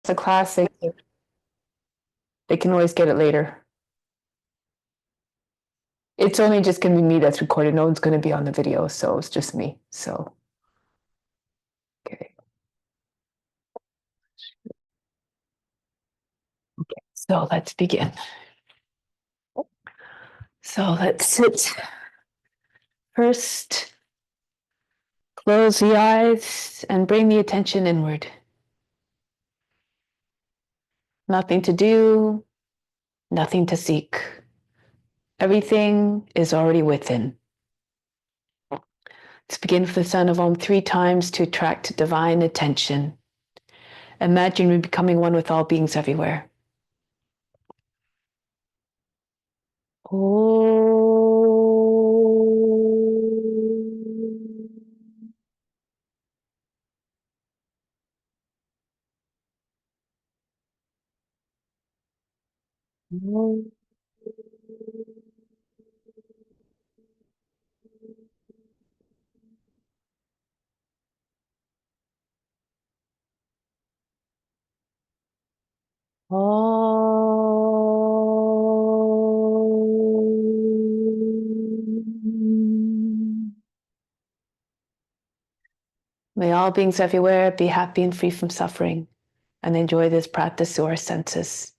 a class, they can always get it later. It's only just going to be me that's recorded. No one's going to be on the video, so it's just me. So, okay. So let's begin. So let's sit. First, close the eyes and bring the attention inward. Nothing to do, nothing to seek. Everything is already within. Let's begin with the sound of Om 3 times to attract divine attention. Imagine we becoming one with all beings everywhere. May all beings everywhere be happy and free from suffering and enjoy this practice through our senses.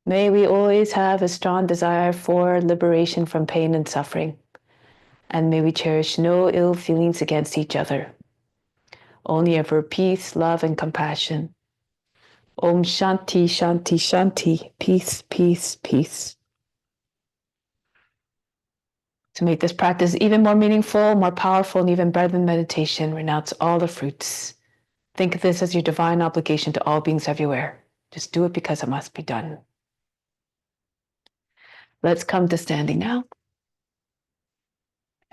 May we always have a strong desire for liberation from pain and suffering. And may we cherish no ill feelings against each other. Only ever peace, love, and compassion. Om Shanti, Shanti, Shanti. Peace, peace, peace. To make this practice even more meaningful, more powerful, and even better than meditation, renounce all the fruits. Think of this as your divine obligation to all beings everywhere. Just do it because it must be done. Let's come to standing now.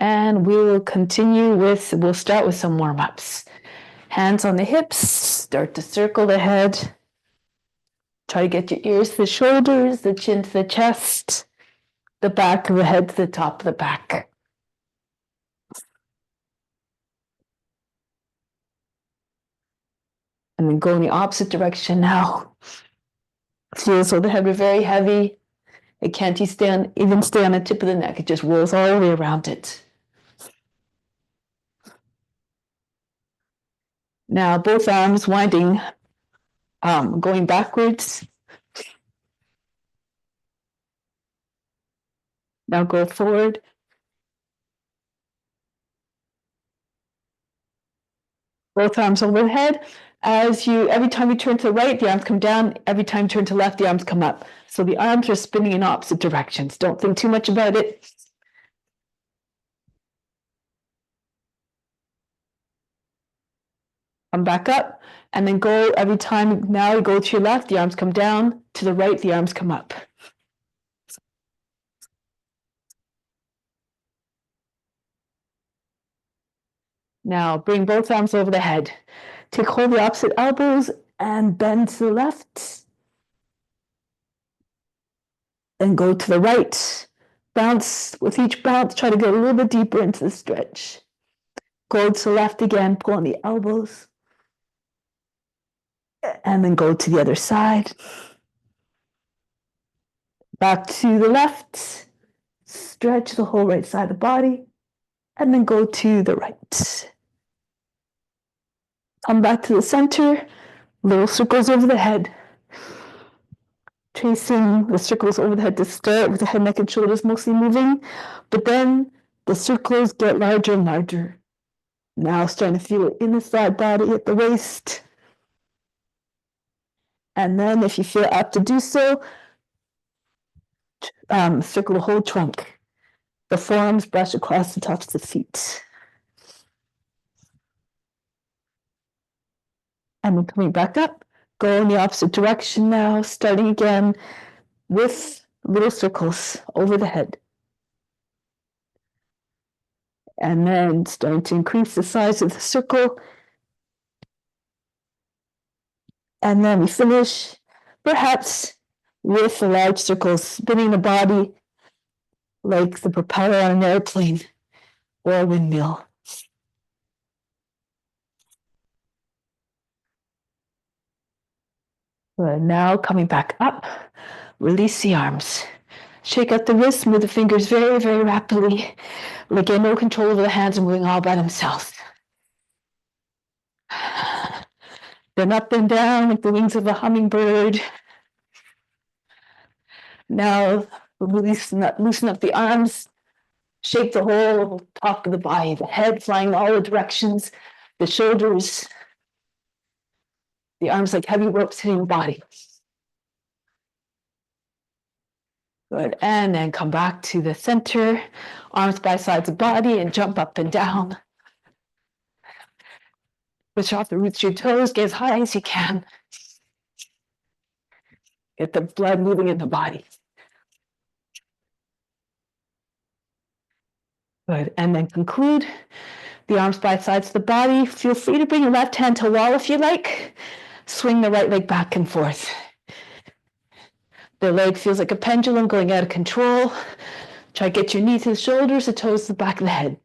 And we will continue we'll start with some warm-ups. Hands on the hips, start to circle the head. Try to get your ears to the shoulders, the chin to the chest, the back of the head to the top of the back. And then go in the opposite direction now. Feel so the head was very heavy. It can't even stay on the tip of the neck. It just rolls all the way around it. Now both arms winding, going backwards. Now go forward. Both arms overhead. Every time you turn to the right, the arms come down. Every time you turn to the left, the arms come up. So the arms are spinning in opposite directions. Don't think too much about it. Come back up, and then go every time. Now you go to your left, the arms come down. To the right, the arms come up. Now bring both arms over the head. Take hold of the opposite elbows and bend to the left. Then go to the right. Bounce. With each bounce, try to get a little bit deeper into the stretch. Go to the left again, pull on the elbows. And then go to the other side. Back to the left. Stretch the whole right side of the body. And then go to the right. Come back to the center. Little circles over the head. Tracing the circles over the head to start with the head, neck, and shoulders mostly moving. But then the circles get larger and larger. Now starting to feel it in the side body at the waist. And then if you feel apt to do so, circle the whole trunk. The forearms brush across the tops of the feet. And then coming back up, go in the opposite direction now, starting again with little circles over the head. And then starting to increase the size of the circle. And then we finish, perhaps, with the large circles, spinning the body like the propeller on an airplane or a windmill. Good. Now coming back up, release the arms. Shake out the wrists, move the fingers very, very rapidly. Like get no control over the hands and moving all by themselves. Then up and down like the wings of a hummingbird. Now loosen up the arms. Shake the whole top of the body, the head flying in all the directions, the shoulders, the arms like heavy ropes hitting the body. Good. And then come back to the center, arms by sides of the body, and jump up and down. Push off the roots of your toes, get as high as you can. Get the blood moving in the body. Good. And then conclude. The arms by sides of the body. Feel free to bring your left hand to wall if you like. Swing the right leg back and forth. The leg feels like a pendulum going out of control. Try to get your knee to the shoulders, the toes to the back of the head.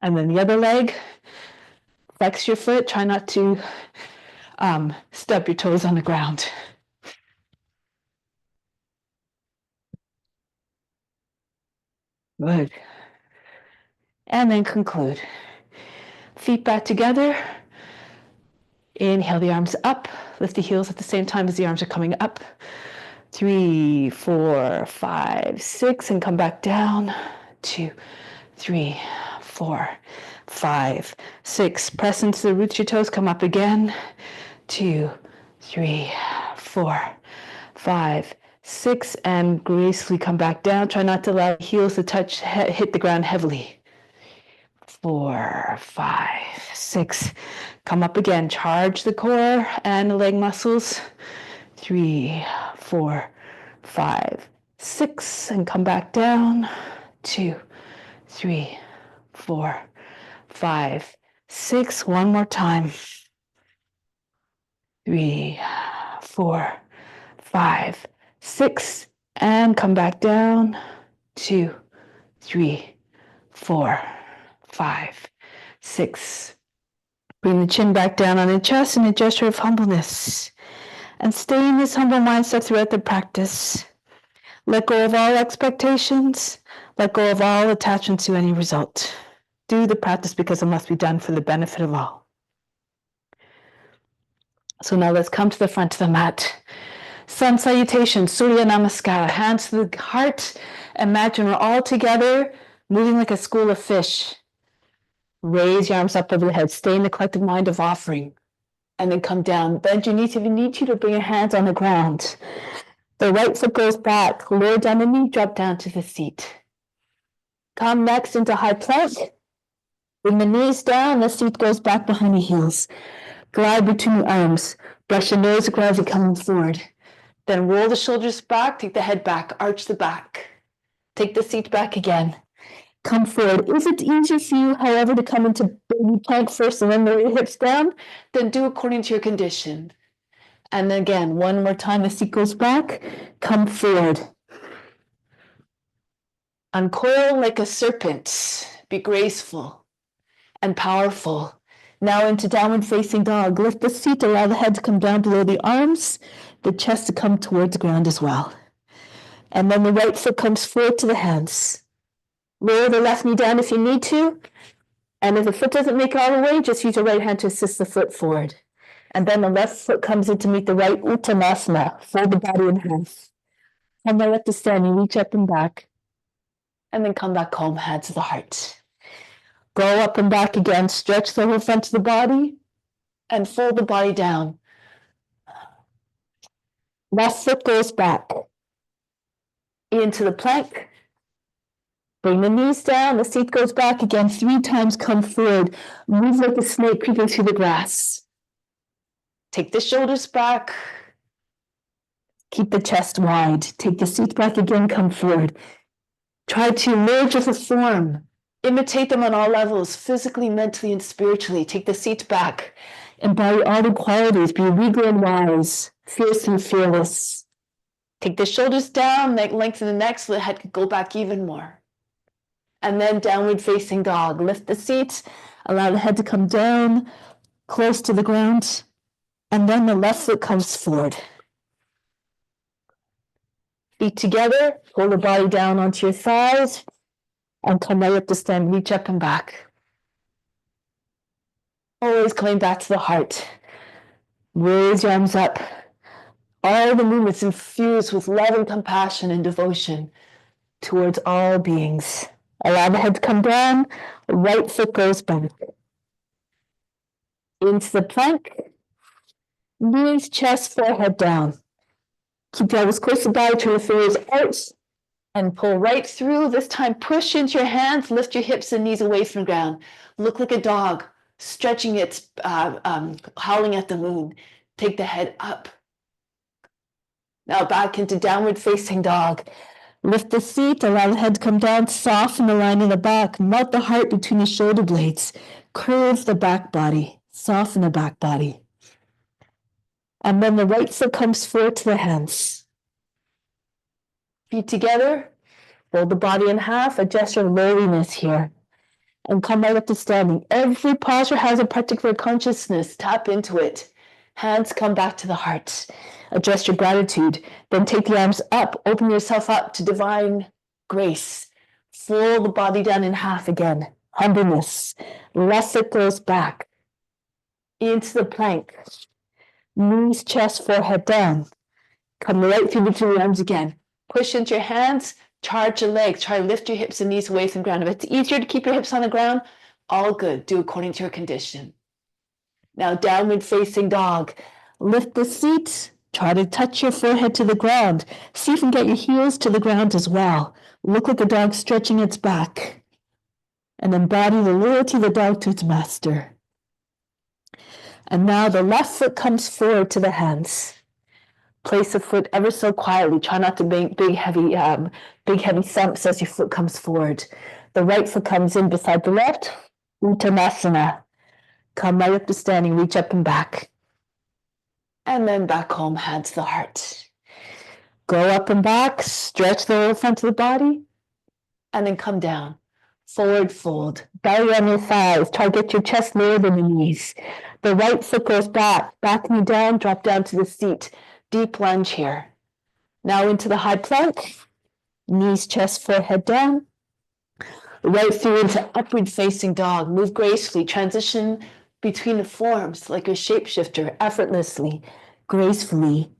And then the other leg, flex your foot. Try not to stub your toes on the ground. Good. And then conclude. Feet back together. Inhale the arms up. Lift the heels at the same time as the arms are coming up. 3, 4, 5, 6, and come back down. 2, 3, 4, 5, 6. Press into the roots of your toes. Come up again. 2, 3, 4, 5, 6, and gracefully come back down. Try not to allow the heels to touch, hit the ground heavily. 4, 5, 6. Come up again. Charge the core and the leg muscles. 3, 4, 5, 6, and come back down. 2, 3, 4, 5, 6. One more time. 3, 4, 5, 6, and come back down. 2, 3, 4, 5, 6. Bring the chin back down on the chest in a gesture of humbleness. And stay in this humble mindset throughout the practice. Let go of all expectations. Let go of all attachment to any result. Do the practice because it must be done for the benefit of all. So now let's come to the front of the mat. Sun salutation, Surya Namaskara, hands to the heart. Imagine we're all together, moving like a school of fish. Raise your arms up over the head. Stay in the collective mind of offering. And then come down. Bend your knees if you need to bring your hands on the ground. The right foot goes back. Lower down the knee, drop down to the seat. Come next into high plank. Bring the knees down. The seat goes back behind the heels. Glide between the arms. Brush your nose as you're coming forward. Then roll the shoulders back. Take the head back. Arch the back. Take the seat back again. Come forward. If it's easier for you, however, to come into baby plank first and then lower your hips down, then do according to your condition. And then again, one more time, the seat goes back. Come forward. Uncoil like a serpent. Be graceful and powerful. Now into downward facing dog. Lift the seat, allow the head to come down below the arms, the chest to come towards the ground as well. And then the right foot comes forward to the hands. Lower the left knee down if you need to. And if the foot doesn't make it all the way, just use your right hand to assist the foot forward. And then the left foot comes in to meet the right Uttanasana. Fold the body in half. Come right up to standing, reach up and back. And then come back home, hands to the heart. Go up and back again. Stretch the whole front of the body and fold the body down. Left foot goes back. Into the plank. Bring the knees down, the seat goes back again. 3 times come forward. Move like a snake creeping through the grass. Take the shoulders back. Keep the chest wide. Take the seat back again, come forward. Try to merge with the form. Imitate them on all levels, physically, mentally, and spiritually. Take the seat back. Embody all the qualities. Be regal and wise, fierce and fearless. Take the shoulders down, lengthen the neck so the head can go back even more. And then downward facing dog. Lift the seat, allow the head to come down, close to the ground, and then the left foot comes forward. Feet together, pull the body down onto your thighs, and come right up to stand, reach up and back. Always coming back to the heart. Raise your arms up. All the movements infused with love and compassion and devotion towards all beings. Allow the head to come down, right foot goes back. Into the plank, knees, chest, forehead down. Keep your elbows close to the body, turn the fingers out, and pull right through. This time, push into your hands, lift your hips and knees away from the ground. Look like a dog, stretching its, howling at the moon. Take the head up. Now back into downward facing dog. Lift the seat, allow the head to come down, soften the line in the back, melt the heart between the shoulder blades, curve the back body, soften the back body. And then the right foot comes forward to the hands. Feet together, fold the body in half, adjust your lowliness here, and come right up to standing. Every posture has a particular consciousness, tap into it. Hands come back to the heart. Adjust your gratitude. Then take the arms up, open yourself up to divine grace. Fold the body down in half again. Humbleness. Left foot goes back. Into the plank. Knees, chest, forehead down. Come right through between the arms again. Push into your hands, charge your legs. Try to lift your hips and knees away from the ground. If it's easier to keep your hips on the ground, all good. Do according to your condition. Now downward facing dog. Lift the seat. Try to touch your forehead to the ground. See if you can get your heels to the ground as well. Look like a dog stretching its back. And embody the loyalty of the dog to its master. And now the left foot comes forward to the hands. Place the foot ever so quietly. Try not to make big heavy thumps as your foot comes forward. The right foot comes in beside the left. Uttanasana. Come right up to standing, reach up and back. And then back home, hands to the heart. Go up and back, stretch the whole front of the body, and then come down. Forward fold, belly on your thighs. Try to get your chest lower than the knees. The right foot goes back, back knee down, drop down to the seat. Deep lunge here. Now into the high plank. Knees, chest, forehead down. Right through into upward facing dog. Move gracefully, transition between the forms like a shapeshifter, effortlessly, gracefully.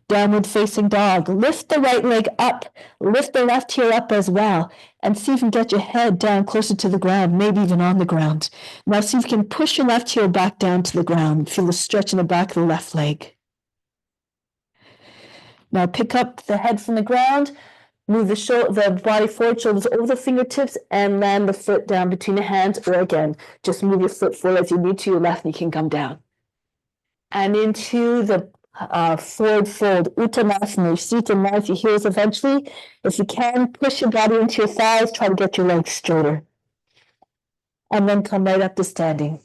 Downward facing dog. Lift the right leg up. Lift the left heel up as well. And see if you can get your head down closer to the ground, maybe even on the ground. Now see if you can push your left heel back down to the ground. Feel the stretch in the back of the left leg. Now pick up the head from the ground. Move the body forward, shoulders over the fingertips, and land the foot down between the hands, or again, just move your foot forward as you need to your left knee can come down. And into the forward fold, Uttanasana, seat and lift your heels eventually. If you can, push your body into your thighs, try to get your legs straighter. And then come right up to standing.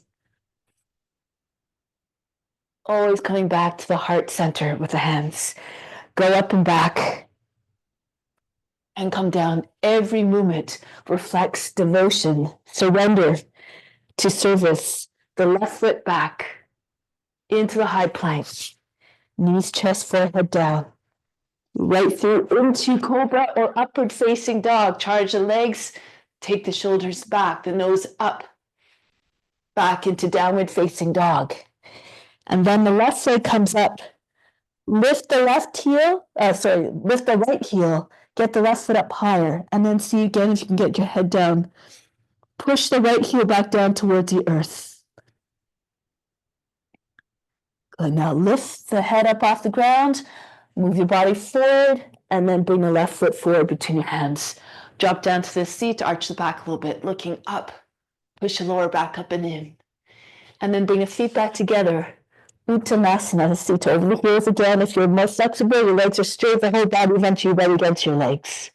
Always coming back to the heart center with the hands. Go up and back. And come down. Every movement reflects devotion, surrender to service. The left foot back into the high plank. Knees, chest, forehead down. Right through into cobra or upward facing dog. Charge the legs, take the shoulders back, the nose up. Back into downward facing dog. And then the left leg comes up. Lift the right heel. Get the left foot up higher, and then see again if you can get your head down. Push the right heel back down towards the earth. Good. Now lift the head up off the ground, move your body forward, and then bring the left foot forward between your hands. Drop down to the seat, arch the back a little bit, looking up. Push the lower back up and in. And then bring the feet back together. Uttanasana, the seat over the heels again. If you're more flexible, your legs are straight, the whole body eventually right against your legs.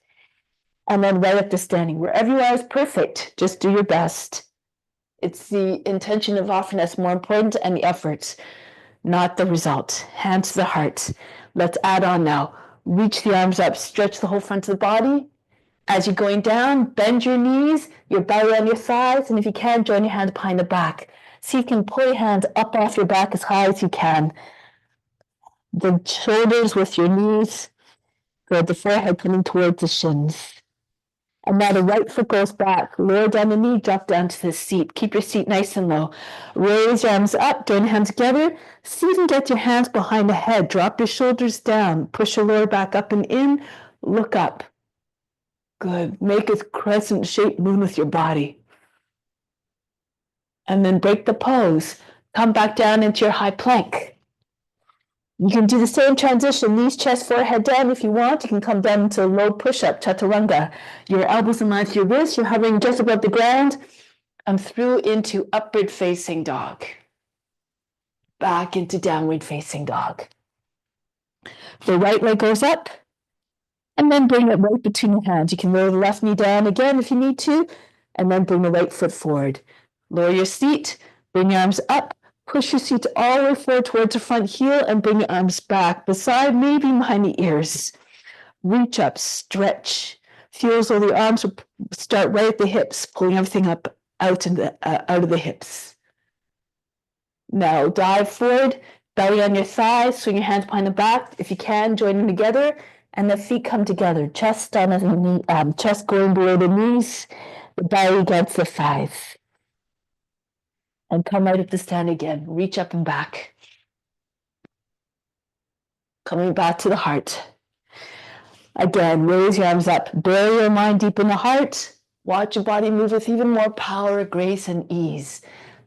And then right up to standing. Wherever you are is perfect. Just do your best. It's the intention of offering that's more important and the effort, not the result. Hands to the heart. Let's add on now. Reach the arms up, stretch the whole front of the body, As you're going down, bend your knees, your belly on your thighs, and if you can, join your hands behind the back. So you can pull your hands up off your back as high as you can. The shoulders with your knees, the forehead coming towards the shins. And now the right foot goes back. Lower down the knee, drop down to the seat. Keep your seat nice and low. Raise your arms up, join your hands together. See if you can get your hands behind the head. Drop your shoulders down. Push your lower back up and in. Look up. Good. Make a crescent-shaped moon with your body. And then break the pose. Come back down into your high plank. You can do the same transition, knees, chest, forehead down if you want. You can come down into a low push-up, chaturanga. Your elbows in line with your wrists. You're hovering just above the ground. And through into upward facing dog. Back into downward facing dog. The right leg goes up. And then bring it right between your hands. You can lower the left knee down again if you need to. And then bring the right foot forward. Lower your seat. Bring your arms up. Push your seat all the way forward towards the front heel and bring your arms back, beside, maybe behind the ears. Reach up, stretch. Feel as though the arms will start right at the hips, pulling everything up out of the hips. Now dive forward, belly on your thighs, swing your hands behind the back. If you can, join them together, and the feet come together. Chest on the knee, chest going below the knees, the belly against the thighs. And come right up to stand again. Reach up and back. Coming back to the heart. Again, raise your arms up. Bury your mind deep in the heart. Watch your body move with even more power, grace, and ease.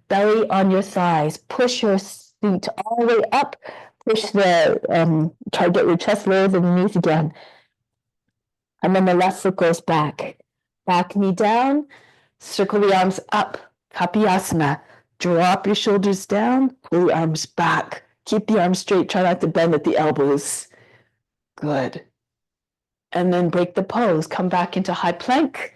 Belly on your thighs. Push your feet all the way up. Push try to get your chest lower than the knees again. And then the left foot goes back. Back knee down. Circle the arms up. Kapiyasana. Drop your shoulders down, pull the arms back. Keep the arms straight, try not to bend at the elbows. Good. And then break the pose. Come back into high plank.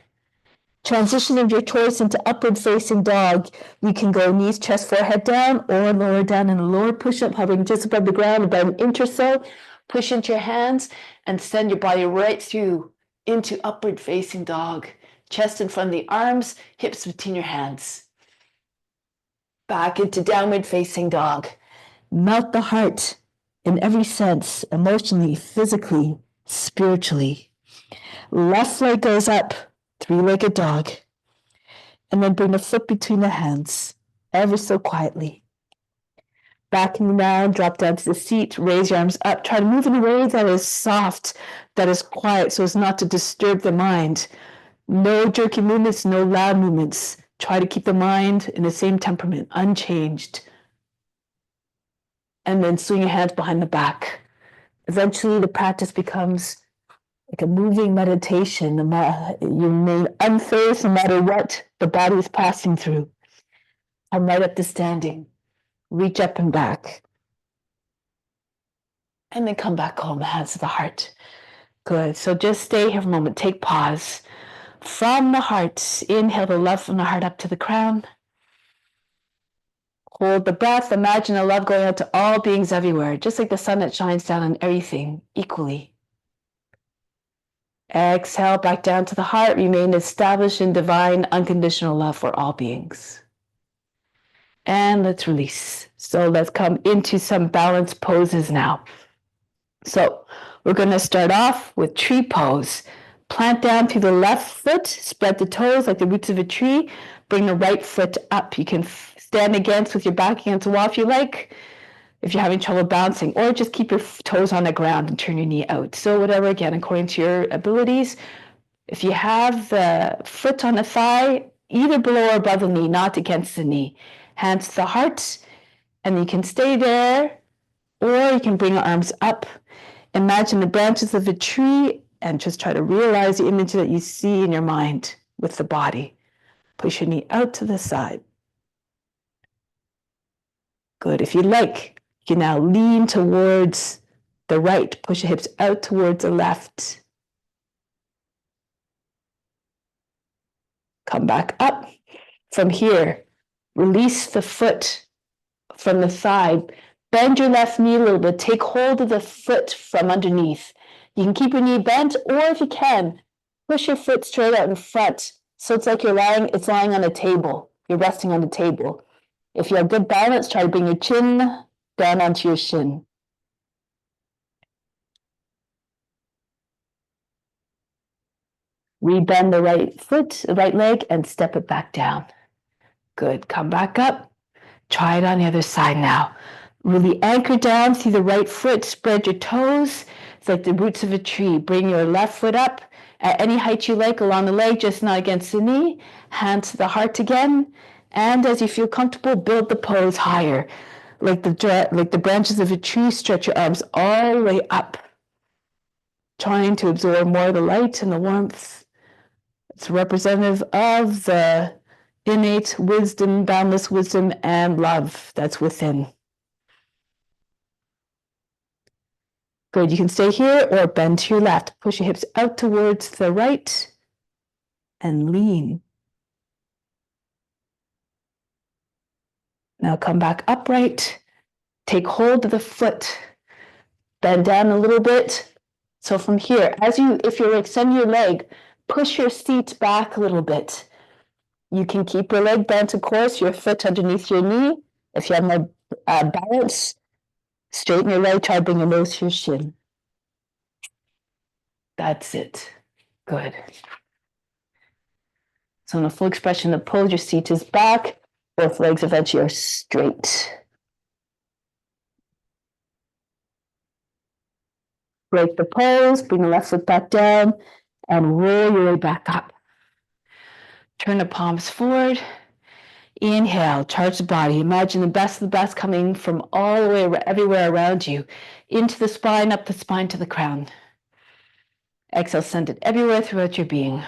Transition of your choice into upward facing dog. You can go knees, chest, forehead down, or lower down in a lower push-up, hovering just above the ground, about an inch or so. Push into your hands and send your body right through into upward facing dog. Chest in front of the arms, hips between your hands. Back into downward facing dog. Melt the heart in every sense, emotionally, physically, spiritually. Left leg goes up, three-legged dog. And then bring the foot between the hands, ever so quietly. Back and down, drop down to the seat, raise your arms up. Try to move in a way that is soft, that is quiet, so as not to disturb the mind. No jerky movements, no loud movements. Try to keep the mind in the same temperament, unchanged. And then swing your hands behind the back. Eventually, the practice becomes like a moving meditation. You remain unfazed no matter what the body is passing through. Come right up to standing. Reach up and back. And then come back home, hands to the heart. Good. So just stay here for a moment. Take pause. From the heart, inhale the love from the heart up to the crown. Hold the breath. Imagine the love going out to all beings everywhere, just like the sun that shines down on everything equally. Exhale back down to the heart. Remain established in divine, unconditional love for all beings. And let's release. So let's come into some balanced poses now. So we're going to start off with tree pose. Plant down through the left foot, spread the toes like the roots of a tree, bring the right foot up. You can stand against with your back against the wall if you like, if you're having trouble bouncing, or just keep your toes on the ground and turn your knee out. So whatever, again, according to your abilities. If you have the foot on the thigh, either below or above the knee, not against the knee. Hands to the heart, and you can stay there, or you can bring your arms up. Imagine the branches of a tree and just try to realize the image that you see in your mind with the body. Push your knee out to the side. Good. If you like, you can now lean towards the right. Push your hips out towards the left. Come back up. From here, release the foot from the thigh. Bend your left knee a little bit. Take hold of the foot from underneath. You can keep your knee bent, or if you can, push your foot straight out in front. So it's like it's lying on a table. You're resting on the table. If you have good balance, try to bring your chin down onto your shin. Rebend the right foot, the right leg, and step it back down. Good. Come back up. Try it on the other side now. Really anchor down through the right foot. Spread your toes. It's like the roots of a tree. Bring your left foot up at any height you like along the leg, just not against the knee. Hand to the heart again. And as you feel comfortable, build the pose higher. Like the branches of a tree, stretch your arms all the way up, trying to absorb more of the light and the warmth. It's representative of the innate wisdom, boundless wisdom, and love that's within. Good. You can stay here or bend to your left. Push your hips out towards the right and lean. Now come back upright. Take hold of the foot. Bend down a little bit. So from here, if you're extending your leg, push your seat back a little bit. You can keep your leg bent, of course, your foot underneath your knee. If you have more balance, straighten your leg, try to bring your nose to your shin. That's it. Good. So in a full expression, the pose, your seat is back, both legs eventually are straight. Break the pose, bring the left foot back down, and roll your way back up. Turn the palms forward. Inhale, charge the body. Imagine the best of the best coming from all the way everywhere around you, into the spine, up the spine to the crown. Exhale, send it everywhere throughout your being.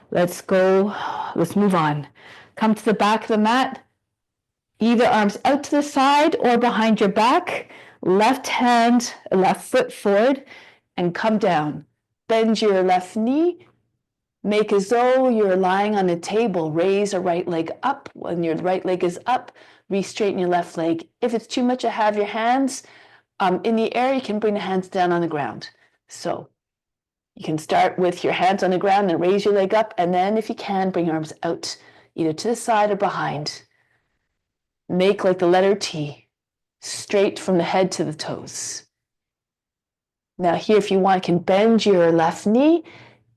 Let's move on. Come to the back of the mat. Either arms out to the side or behind your back. Left foot forward and come down. Bend your left knee. Make as though you're lying on a table. Raise a right leg up. When your right leg is up, re-straighten your left leg. If it's too much to have your hands in the air, you can bring the hands down on the ground. So you can start with your hands on the ground and raise your leg up. And then if you can, bring your arms out, either to the side or behind. Make like the letter T, straight from the head to the toes. Now here, if you want, you can bend your left knee,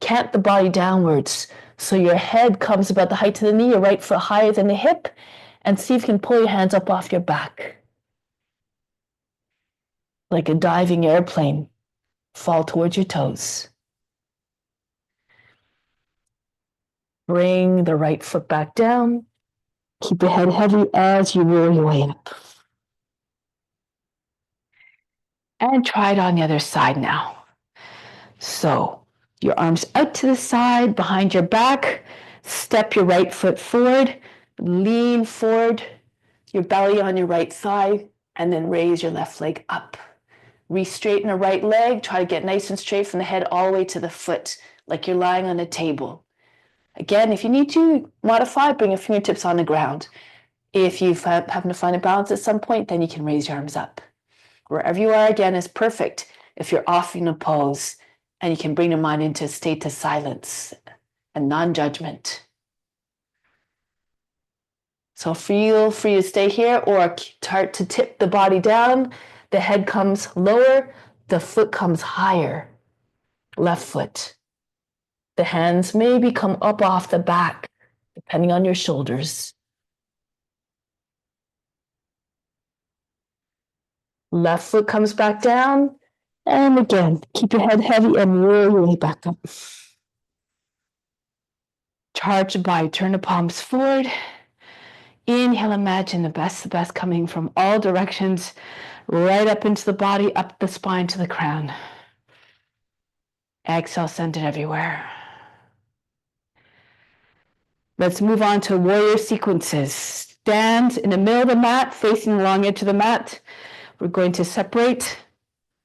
cant the body downwards. So your head comes about the height of the knee, your right foot higher than the hip, and see if you can pull your hands up off your back. Like a diving airplane, fall towards your toes. Bring the right foot back down. Keep your head heavy as you roll your way up. And try it on the other side now. So your arms out to the side, behind your back. Step your right foot forward. Lean forward, your belly on your right thigh, and then raise your left leg up. Re-straighten the right leg. Try to get nice and straight from the head all the way to the foot, like you're lying on a table. Again, if you need to modify, bring your fingertips on the ground. If you happen to find a balance at some point, then you can raise your arms up. Wherever you are, again, is perfect if you're off in a pose, and you can bring your mind into a state of silence and non-judgment. So feel free to stay here or start to tip the body down. The head comes lower, the foot comes higher. Left foot. The hands maybe come up off the back, depending on your shoulders. Left foot comes back down. And again, keep your head heavy and roll your way back up. Charge the body, turn the palms forward. Inhale, imagine the best coming from all directions, right up into the body, up the spine to the crown. Exhale, send it everywhere. Let's move on to warrior sequences. Stand in the middle of the mat, facing the long edge of the mat. We're going to separate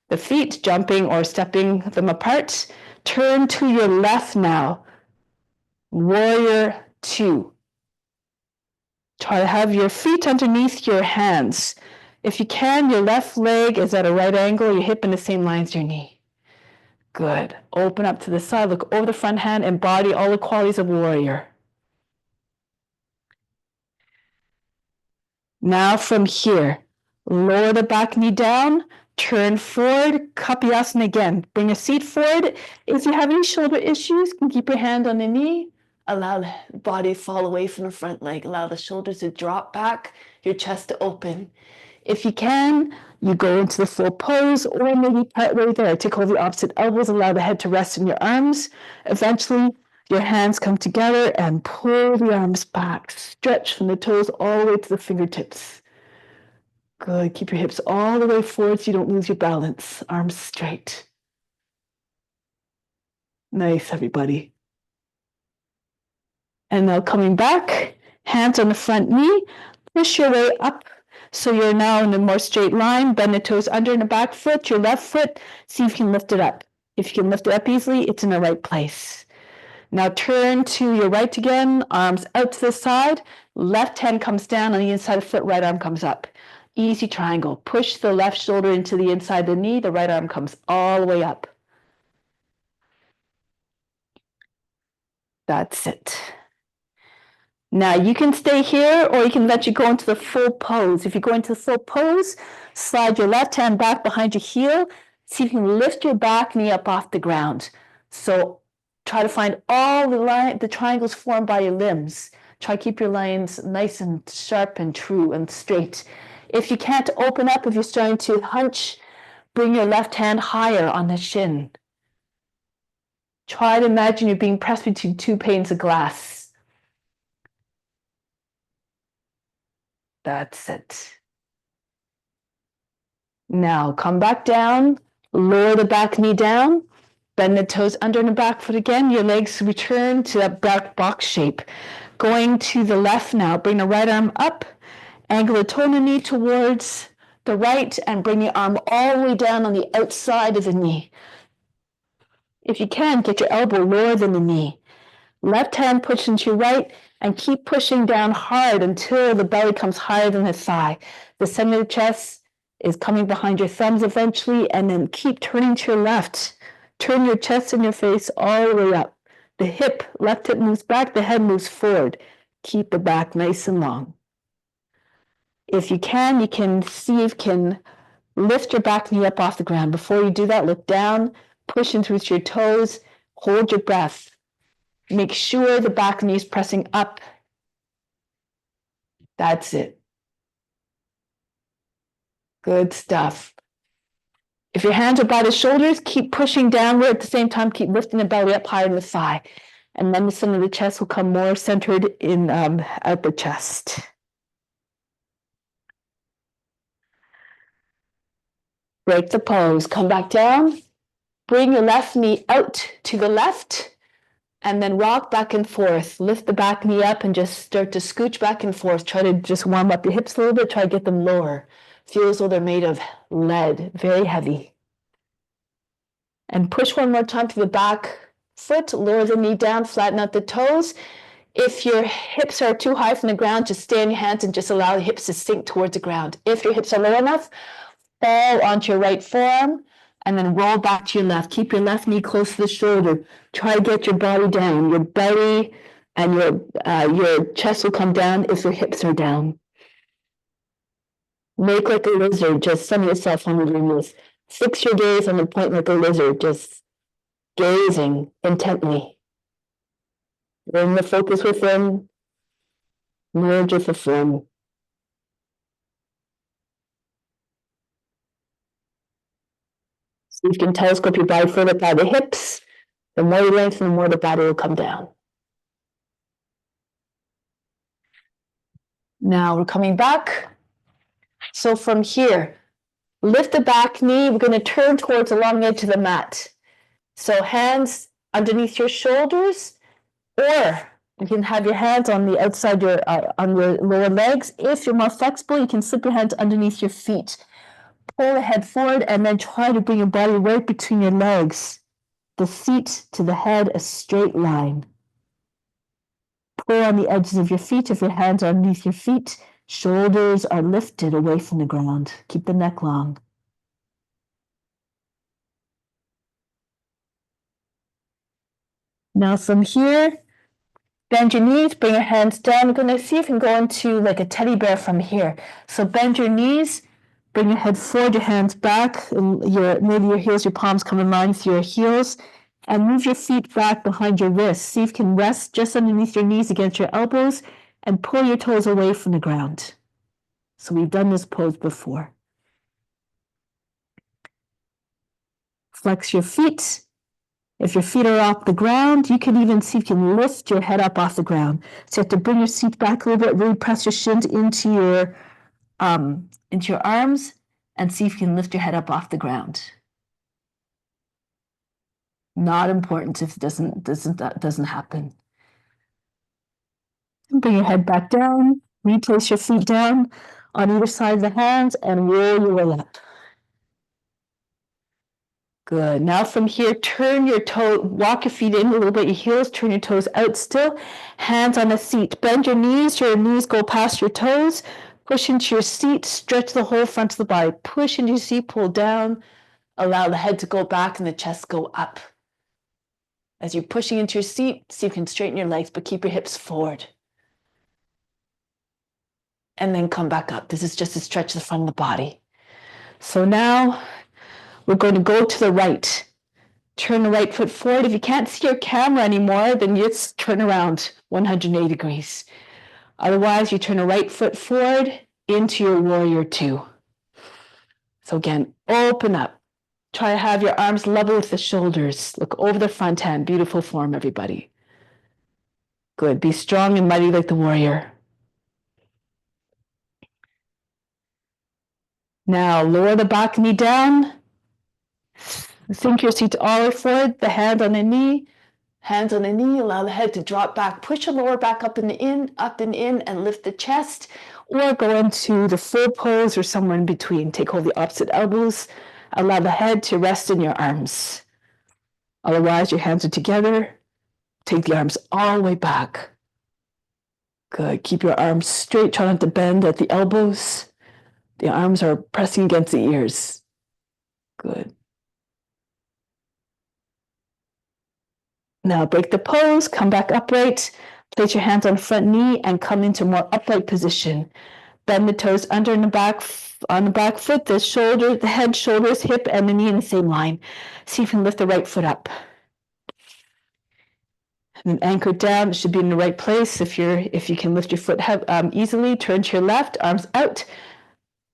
the feet, jumping or stepping them apart. Turn to your left now. Warrior 2. Try to have your feet underneath your hands. If you can, your left leg is at a right angle, your hip in the same line as your knee. Good. Open up to the side, look over the front hand, embody all the qualities of warrior. Now from here, lower the back knee down, turn forward, Kapyasana again. Bring your seat forward. If you have any shoulder issues, you can keep your hand on the knee. Allow the body to fall away from the front leg. Allow the shoulders to drop back, your chest to open. If you can, you go into the full pose, or maybe partway there, take hold of the opposite elbows, allow the head to rest in your arms. Eventually, your hands come together and pull the arms back. Stretch from the toes all the way to the fingertips. Good. Keep your hips all the way forward so you don't lose your balance. Arms straight. Nice, everybody. And now coming back, hands on the front knee, push your way up. So you're now in a more straight line. Bend the toes under in the back foot, your left foot. See if you can lift it up. If you can lift it up easily, it's in the right place. Now turn to your right again, arms out to the side. Left hand comes down on the inside of the foot, right arm comes up. Easy triangle. Push the left shoulder into the inside of the knee, the right arm comes all the way up. That's it. Now you can stay here or you can let you go into the full pose. If you go into the full pose, slide your left hand back behind your heel. See if you can lift your back knee up off the ground. So try to find all the triangles formed by your limbs. Try to keep your lines nice and sharp and true and straight. If you can't open up, if you're starting to hunch, bring your left hand higher on the shin. Try to imagine you're being pressed between two panes of glass. That's it. Now come back down, lower the back knee down, bend the toes under and the back foot again. Your legs return to that back box shape. Going to the left now, bring the right arm up, angle the toe of the knee towards the right and bring the arm all the way down on the outside of the knee. If you can, get your elbow lower than the knee. Left hand push into your right and keep pushing down hard until the belly comes higher than the thigh. The center of the chest is coming behind your thumbs eventually, and then keep turning to your left. Turn your chest and your face all the way up. The left hip moves back, the head moves forward. Keep the back nice and long. If you can see if you can lift your back knee up off the ground. Before you do that, look down, push in through your toes, hold your breath. Make sure the back knee is pressing up. That's it. Good stuff. If your hands are by the shoulders, keep pushing downward. At the same time, keep lifting the belly up higher than the thigh. And then the center of the chest will come more centered in out the chest. Break the pose. Come back down. Bring your left knee out to the left. And then rock back and forth. Lift the back knee up and just start to scooch back and forth. Try to just warm up your hips a little bit. Try to get them lower. Feel as though they're made of lead, very heavy. And push one more time to the back foot. Lower the knee down, flatten out the toes. If your hips are too high from the ground, just stay on your hands and just allow the hips to sink towards the ground. If your hips are low enough, fall onto your right forearm. And then roll back to your left. Keep your left knee close to the shoulder. Try to get your body down. Your belly and your chest will come down if your hips are down. Make like a lizard. Just sum yourself when you're doing this. Fix your gaze on the point like a lizard, just gazing intently. Bring the focus within. Merge with the form. See if you can telescope your body further by the hips. The more you lengthen, the more the body will come down. Now we're coming back. So from here, lift the back knee. We're going to turn towards the long edge of the mat. So hands underneath your shoulders, or you can have your hands on the outside on your lower legs. If you're more flexible, you can slip your hands underneath your feet. Pull the head forward and then try to bring your body right between your legs. The feet to the head, a straight line. Pull on the edges of your feet if your hands are underneath your feet. Shoulders are lifted away from the ground. Keep the neck long. Now from here, bend your knees, bring your hands down. We're going to see if you can go into like a teddy bear from here. So bend your knees, bring your head forward, your hands back, and maybe your heels, your palms come in line with your heels, and move your feet back behind your wrists. See if you can rest just underneath your knees against your elbows and pull your toes away from the ground. So we've done this pose before. Flex your feet. If your feet are off the ground, you can even see if you can lift your head up off the ground. So you have to bring your seat back a little bit, really press your shins into your arms, and see if you can lift your head up off the ground. Not important if it doesn't happen. Bring your head back down, replace your feet down on either side of the hands, and roll your way up. Good. Now from here, turn your toe, walk your feet in a little bit, your heels, turn your toes out still, hands on the seat. Bend your knees go past your toes, push into your seat, stretch the whole front of the body. Push into your seat, pull down, allow the head to go back and the chest go up. As you're pushing into your seat, see if you can straighten your legs, but keep your hips forward. And then come back up. This is just to stretch the front of the body. So now we're going to go to the right. Turn the right foot forward. If you can't see your camera anymore, then you just turn around 180 degrees. Otherwise, you turn the right foot forward into your warrior two. So again, open up. Try to have your arms level with the shoulders. Look over the front hand. Beautiful form, everybody. Good. Be strong and mighty like the warrior. Now, lower the back knee down. Sink your seat all the way forward, the hand on the knee. Hands on the knee, allow the head to drop back. Push your lower back up and in, and lift the chest. Or go into the full pose or somewhere in between. Take hold of the opposite elbows. Allow the head to rest in your arms. Otherwise, your hands are together. Take the arms all the way back. Good. Keep your arms straight. Try not to bend at the elbows. The arms are pressing against the ears. Good. Now break the pose, come back upright, place your hands on front knee and come into more upright position. Bend the toes under and the back on the back foot, the head, shoulders, hip, and the knee in the same line. See if you can lift the right foot up. And then anchor down, it should be in the right place. If you can lift your foot easily, turn to your left, arms out.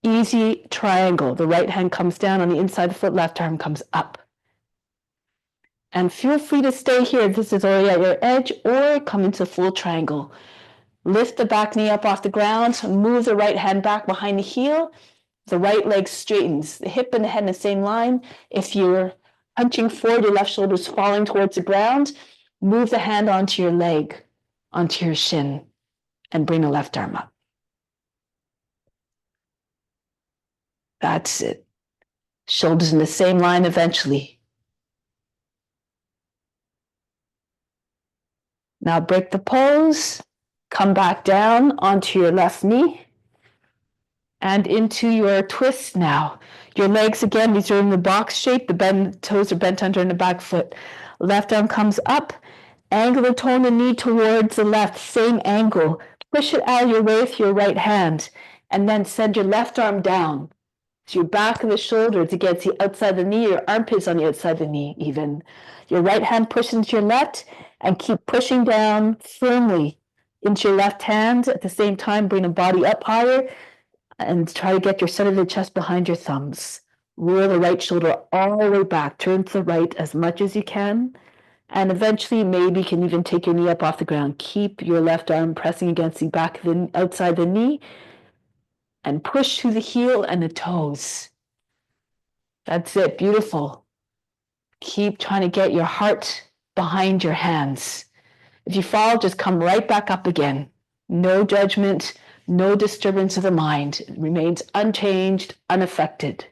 Easy triangle. The right hand comes down on the inside of the foot, left arm comes up. And feel free to stay here. This is already at your edge, or come into full triangle. Lift the back knee up off the ground. Move the right hand back behind the heel. The right leg straightens. The hip and the head in the same line. If you're punching forward, your left shoulder is falling towards the ground. Move the hand onto your leg, onto your shin, and bring the left arm up. That's it. Shoulders in the same line eventually. Now break the pose, come back down onto your left knee and into your twist now. Your legs, again, these are in the box shape. The toes are bent under in the back foot. Left arm comes up, angle the toe and the knee towards the left, same angle. Push it out of your way with your right hand and then send your left arm down. So your back of the shoulders against the outside of the knee, your armpits on the outside of the knee even. Your right hand pushes into your left and keep pushing down firmly into your left hand. At the same time, bring the body up higher and try to get your center of the chest behind your thumbs. Roll the right shoulder all the way back. Turn to the right as much as you can. And eventually, maybe you can even take your knee up off the ground. Keep your left arm pressing against the back of the outside of the knee and push through the heel and the toes. That's it. Beautiful. Keep trying to get your heart behind your hands. If you fall, just come right back up again. No judgment, no disturbance of the mind. It remains unchanged, unaffected.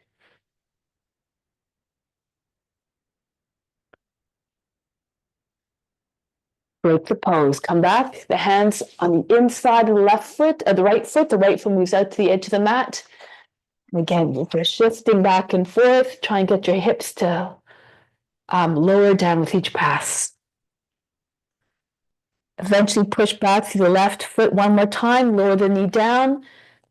Break the pose. Come back. The hands on the inside of the left foot, the right foot. The right foot moves out to the edge of the mat. And again, you're shifting back and forth. Try and get your hips to lower down with each pass. Eventually push back through the left foot one more time, lower the knee down,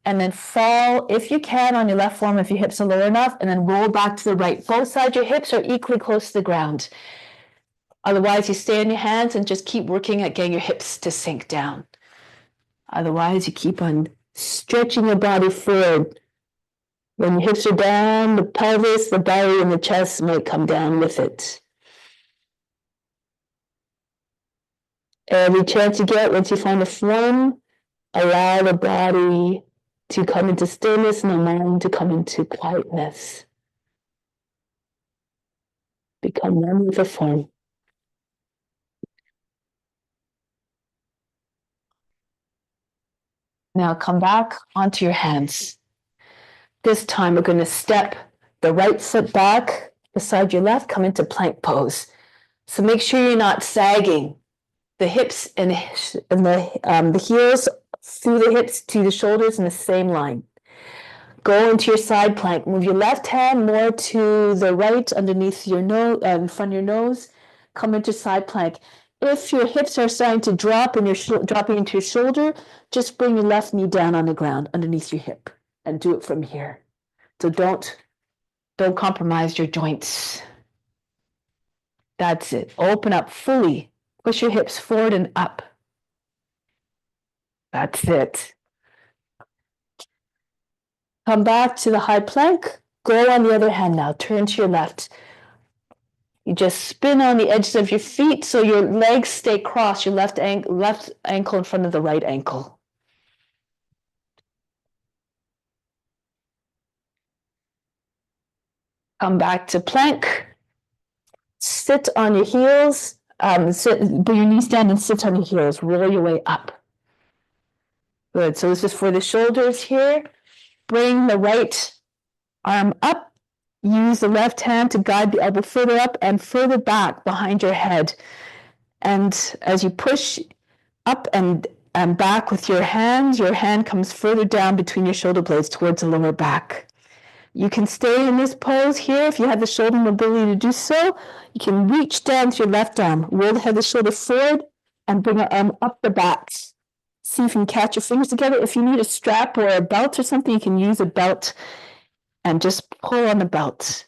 and then fall, if you can, on your left forearm if your hips are low enough, and then roll back to the right. Both sides of your hips are equally close to the ground. Otherwise, you stay on your hands and just keep working at getting your hips to sink down. Otherwise, you keep on stretching your body forward. When your hips are down, the pelvis, the belly, and the chest might come down with it. Every chance you get, once you find a form, allow the body to come into stillness and the mind to come into quietness. Become one with the form. Now come back onto your hands. This time we're going to step the right foot back beside your left, come into plank pose. So make sure you're not sagging. The hips and the heels through the hips to the shoulders in the same line. Go into your side plank. Move your left hand more to the right underneath your nose, in front of your nose. Come into side plank. If your hips are starting to drop and you're dropping into your shoulder, just bring your left knee down on the ground underneath your hip and do it from here. So don't compromise your joints. That's it. Open up fully. Push your hips forward and up. That's it. Come back to the high plank. Go on the other hand now. Turn to your left. You just spin on the edges of your feet so your legs stay crossed, your left ankle in front of the right ankle. Come back to plank. Sit on your heels. Put your knees down and sit on your heels. Roll your way up. Good. So this is for the shoulders here. Bring the right arm up. Use the left hand to guide the elbow further up and further back behind your head. And as you push up and back with your hand comes further down between your shoulder blades towards the lower back. You can stay in this pose here if you have the shoulder mobility to do so. You can reach down to your left arm, roll the head of the shoulder forward, and bring your arm up the back. See if you can catch your fingers together. If you need a strap or a belt or something, you can use a belt and just pull on the belt.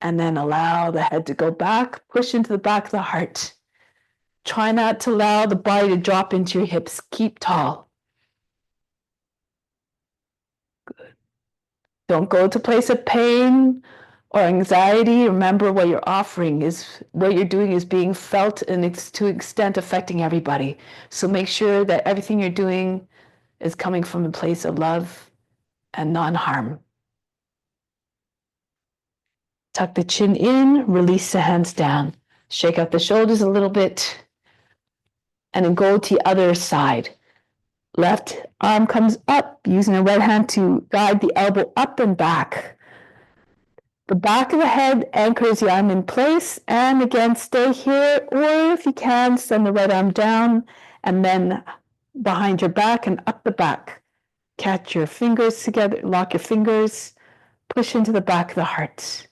And then allow the head to go back, push into the back of the heart. Try not to allow the body to drop into your hips. Keep tall. Good. Don't go to a place of pain or anxiety. Remember what you're offering is, what you're doing is being felt and it's to an extent affecting everybody. So make sure that everything you're doing is coming from a place of love and non-harm. Tuck the chin in, release the hands down. Shake out the shoulders a little bit. And then go to the other side. Left arm comes up, using the right hand to guide the elbow up and back. The back of the head anchors the arm in place, and again, stay here, or if you can, send the right arm down, and then behind your back and up the back. Catch your fingers together, lock your fingers, push into the back of the heart.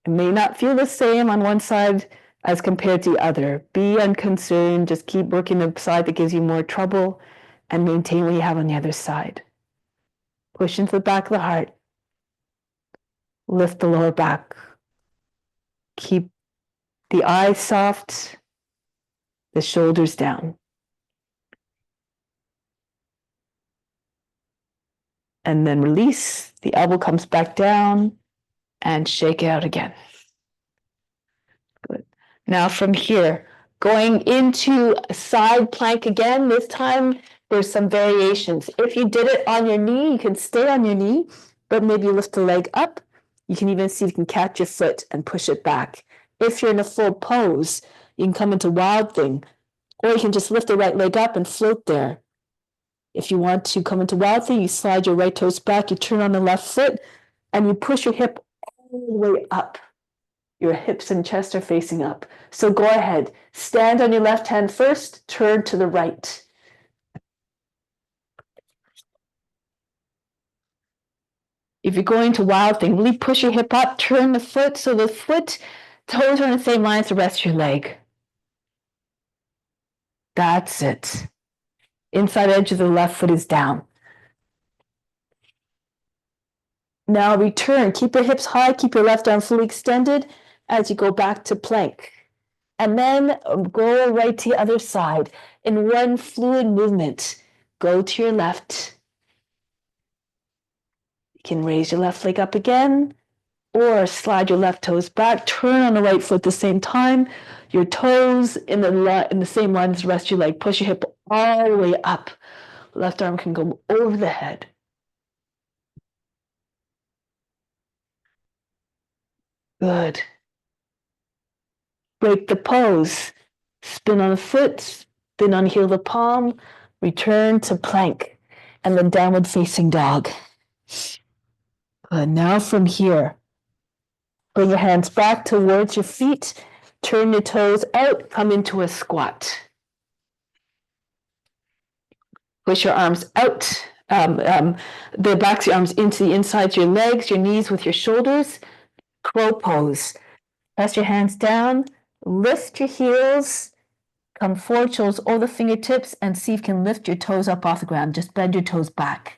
It may not feel the same on one side as compared to the other. Be unconcerned, just keep working the side that gives you more trouble and maintain what you have on the other side. Push into the back of the heart. Lift the lower back. Keep the eyes soft, the shoulders down. And then release, the elbow comes back down and shake it out again. Good. Now from here, going into a side plank again. This time there's some variations. If you did it on your knee, you can stay on your knee, but maybe lift the leg up. You can even see if you can catch your foot and push it back. If you're in a full pose, you can come into wild thing, or you can just lift the right leg up and float there. If you want to come into wild thing, you slide your right toes back, you turn on the left foot, and you push your hip all the way up. Your hips and chest are facing up. So go ahead, stand on your left hand first, turn to the right. If you're going to wild thing, really push your hip up, turn the foot so the foot, toes are in the same line as the rest of your leg. That's it. Inside edge of the left foot is down. Now return. Keep your hips high. Keep your left arm fully extended as you go back to plank. And then go right to the other side in one fluid movement. Go to your left. You can raise your left leg up again or slide your left toes back. Turn on the right foot at the same time. Your toes in the same line as the rest of your leg. Push your hip all the way up. Left arm can go over the head. Good. Break the pose. Spin on the foot, spin on the heel of the palm, return to plank, and then downward facing dog. Good. Now from here, bring your hands back towards your feet, turn your toes out, come into a squat. Push your arms out, the backs of your arms into the insides of your legs, your knees with your shoulders. Crow pose. Press your hands down, lift your heels, come forward, shoulders over the fingertips, and see if you can lift your toes up off the ground. Just bend your toes back.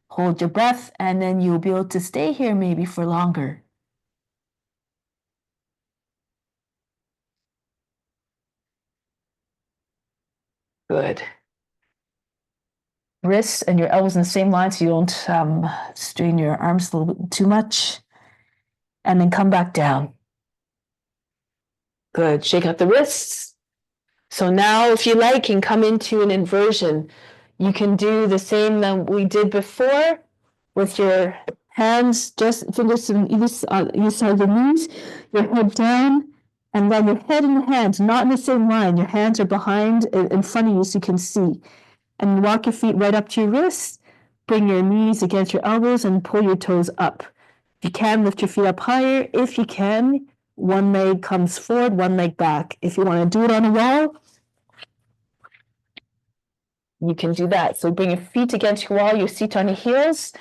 Hold your breath, and then you'll be able to stay here maybe for longer. Good. Wrists and your elbows in the same line so you don't strain your arms a little bit too much. And then come back down. Good. Shake out the wrists. So now, if you like, you can come into an inversion. You can do the same that we did before with your hands, just fingers on either side of the knees, your head down, and then your head and your hands, not in the same line. Your hands are behind, in front of you so you can see. And walk your feet right up to your wrists, bring your knees against your elbows, and pull your toes up. If you can, lift your feet up higher. If you can, one leg comes forward, one leg back. If you want to do it on a wall, you can do that. So bring your feet against your wall, your seat on your heels,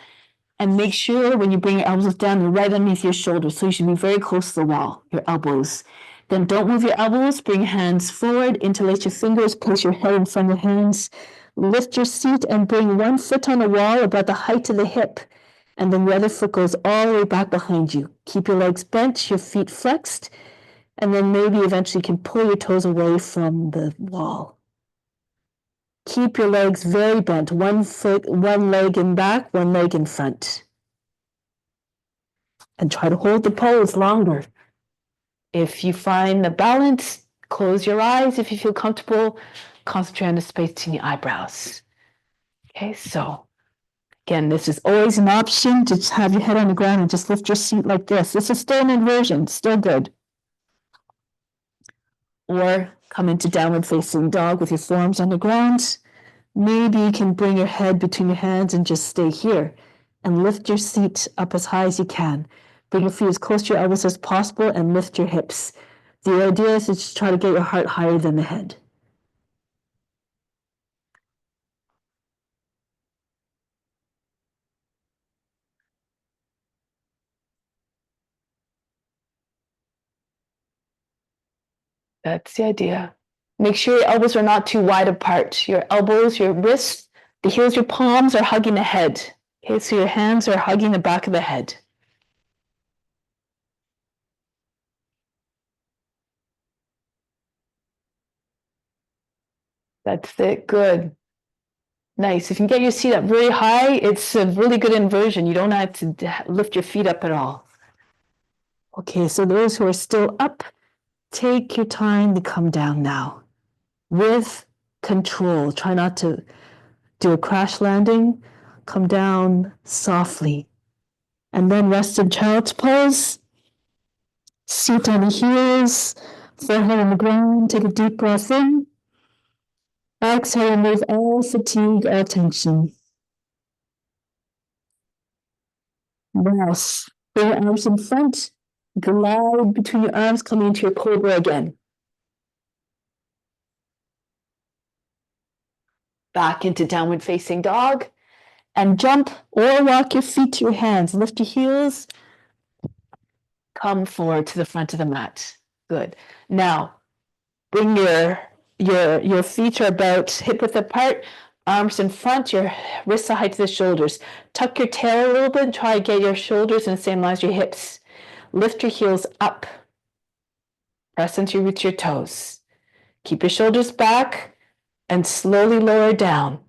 and make sure when you bring your elbows down, they're right underneath your shoulders. So you should be very close to the wall, your elbows. Then don't move your elbows, bring your hands forward, interlace your fingers, place your head in front of your hands, lift your seat and bring one foot on the wall about the height of the hip. And then the other foot goes all the way back behind you. Keep your legs bent, your feet flexed, and then maybe eventually you can pull your toes away from the wall. Keep your legs very bent, one foot, one leg in back, one leg in front. And try to hold the pose longer. If you find the balance, close your eyes. If you feel comfortable, concentrate on the space between the eyebrows. Okay, so again, this is always an option to just have your head on the ground and just lift your seat like this. This is still an inversion, still good. Or come into downward facing dog with your forearms on the ground. Maybe you can bring your head between your hands and just stay here and lift your seat up as high as you can. Bring your feet as close to your elbows as possible and lift your hips. The idea is to just try to get your heart higher than the head. That's the idea. Make sure your elbows are not too wide apart. Your elbows, your wrists, the heels, your palms are hugging the head. Okay, so your hands are hugging the back of the head. That's it. Good. Nice. If you get your seat up very high, it's a really good inversion. You don't have to lift your feet up at all. Okay, so those who are still up, take your time to come down now with control. Try not to do a crash landing. Come down softly. And then rest in child's pose. Seat on the heels, forehead on the ground. Take a deep breath in. Exhale, remove all fatigue or tension. Rest. Bring your arms in front. Glide between your arms, coming into your cobra again. Back into downward facing dog. And jump or walk your feet to your hands. Lift your heels. Come forward to the front of the mat. Good. Now, bring your Your feet are about hip width apart, arms in front, your wrists are height to the shoulders. Tuck your tail a little bit and try to get your shoulders in the same line as your hips. Lift your heels up. Press into your toes. Keep your shoulders back and slowly lower down.